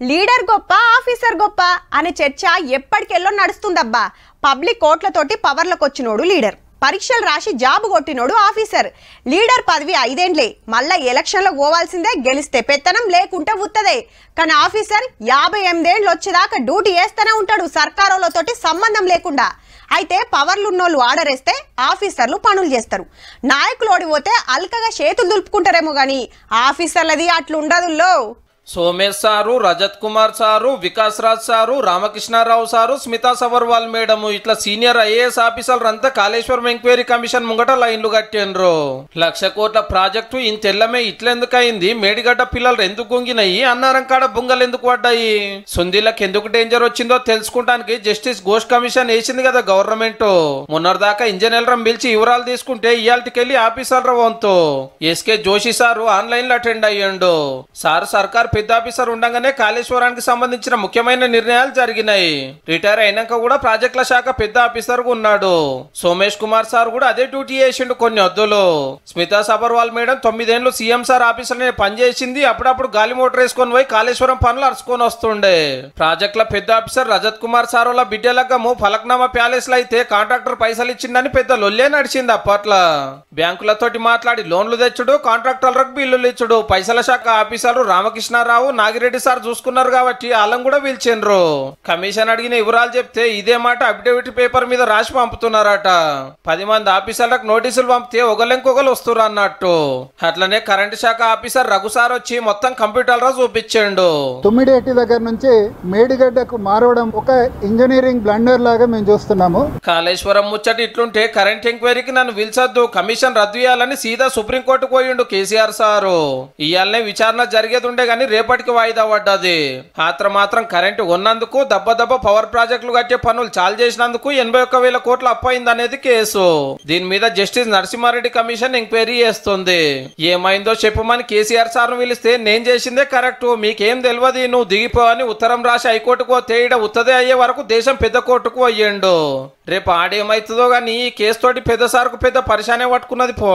Leader గొప్ప officer గొప్ప అనే చర్చ ఎప్పటికెల్లో నడుస్తుందబ్బా. పబ్లిక్ కోట్లతోటి పవర్లకు వచ్చినోడు లీడర్, పరీక్షలు రాసి జాబు కొట్టినోడు ఆఫీసర్. లీడర్ పదవి 5 ఏండ్లే, మళ్ళా ఎలక్షన్లో పోవాల్సిందే, గెలిస్తే పెత్తనం లేకుంటే ఉత్తదే. కానీ ఆఫీసర్ 58 ఏండ్లు వచ్చేదాకా డ్యూటీ చేస్తూనే ఉంటాడు, సర్కారులతోటి సంబంధం లేకుండా. అయితే పవర్లు ఉన్నోళ్ళు ఆర్డర్ వేస్తే ఆఫీసర్లు పనులు చేస్తారు. నాయకులు ఓడిపోతే అల్కగా చేతులు దులుపుకుంటారేమో కానీ ఆఫీసర్లది అట్లుండదుల్లో. Somesh sir, Rajat Kumar sir, Vikas Raj sir, Ramakrishnarao sir, Smita Sabharwal madam ఇట్లా సీనియర్ ఐఏఎస్ ఆఫీసర్లు అంతా కాళేశ్వరం ఎంక్వైరీ కమిషన్ ముంగట లైన్లు కట్టిండ్రు. 1,00,000 కోట్ల ప్రాజెక్టు ఇంతెల్లమే ఇట్లెందుకయింది, మేడిగడ్డ పిల్లలు ఎందుకు గుంగినాయి, అన్నారం కాడ బుంగలు ఎందుకు పడ్డాయి, సుందీలకు ఎందుకు డేంజర్ వచ్చిందో తెలుసుకుంటానికి జస్టిస్ ఘోష్ కమిషన్ వేసింది కదా గవర్నమెంట్. మొన్నటిదాకా ఇంజనీర్లను పిలిచి వివరాలు తీసుకుంటే ఇయాల్టికెళ్ళి ఆఫీసర్ల వంతు. ఎస్కే జోషి సారు ఆన్లైన్ లో అటెండ్ అయ్యిండు. సారు సర్కార్ పెద్ద ఆఫీసర్ ఉండగానే కాళేశ్వరానికి సంబంధించిన ముఖ్యమైన నిర్ణయాలు జరిగినాయి. రిటైర్ అయినాక కూడా ప్రాజెక్టుల శాఖ పెద్ద ఆఫీసర్ ఉన్నాడు. సోమేష్ కుమార్ సార్ కూడా అదే డ్యూటీ చేసిండు కొన్ని వద్దులు. స్మితా సబర్వాల్ మేడం 9 ఏళ్లు సీఎం సార్ ఆఫీసులో పనిచేసింది. అప్పుడప్పుడు గాలి మోటార్ వేసుకొని పోయి కాళేశ్వరం పనులు అరుచుకొని వస్తుండే. ప్రాజెక్టుల పెద్ద ఆఫీసర్ రజత్ కుమార్ సార్ వాళ్ళ బిడ్డలగ్గము ఫలక్నామా ప్యాలెస్ లో అయితే కాంట్రాక్టర్ పైసలు ఇచ్చిందని పెద్ద లొల్లే నడిచింది అప్పట్లో. బ్యాంకులతోటి మాట్లాడి లోన్లు తెచ్చుడు, కాంట్రాక్టర్లకు బిల్లులు ఇచ్చుడు. పైసల శాఖ ఆఫీసర్లు రామకృష్ణ రావు, నాగిరెడ్డి సార్ చూసుకున్నారు కాబట్టి వాళ్ళం కూడా పిలిచిండ్రు. కమిషన్ అడిగిన వివరాలు చెప్తే ఇదే మాట అఫిడవిట్ పేపర్ మీద రాసి పంపుతున్నారట. 10 మంది ఆఫీసర్లకు నోటీసులు పంపితే ఒకళ్ళెంకొకరు వస్తున్నారు అన్నట్టు. అట్లనే కరెంటు శాఖ ఆఫీసర్ రఘు సార్ వచ్చి మొత్తం కంప్యూటర్ చూపించిండు. తుమ్మిడేటి దగ్గర నుంచి మేడిగడ్డకు మారవడం ఒక ఇంజనీరింగ్ బ్లండర్ లాగా మేము చూస్తున్నాము. కాళేశ్వరం ముచ్చట ఇట్లుంటే కరెంట్ ఎంక్వైరీకి నన్ను పిలిచొద్దు, కమిషన్ రద్దు చేయాలని సీదా సుప్రీంకోర్టుకు పోయిండు కేసీఆర్ సారు. ఇయాలనే విచారణ జరిగేది ఉండే గానీ రేపటికి వాయిదా పడ్డది. మాత్రం కరెంటు ఉన్నందుకు దెబ్బ పవర్ ప్రాజెక్టులు కట్టే పనులు చాలు చేసినందుకు 81,000 కోట్ల అప్పయింది అనేది కేసు. దీని మీద జస్టిస్ నరసింహారెడ్డి కమిషన్ ఎంక్వైరీ చేస్తుంది. ఏమైందో చెప్పమని కేసీఆర్ సార్ పిలిస్తే నేను చేసిందే కరెక్ట్, మీకేం తెలియదు, నువ్వు దిగిపోవని ఉత్తరం రాసి హైకోర్టుకు పోతే ఈడ ఉత్తదే అయ్యే వరకు దేశం పెద్ద కోర్టుకు అయ్యిండు. రేపు ఆడేమైతుందో గానీ ఈ కేసు తోటి పెద్ద సార్కు పెద్ద పరిశానే పట్టుకున్నది పో.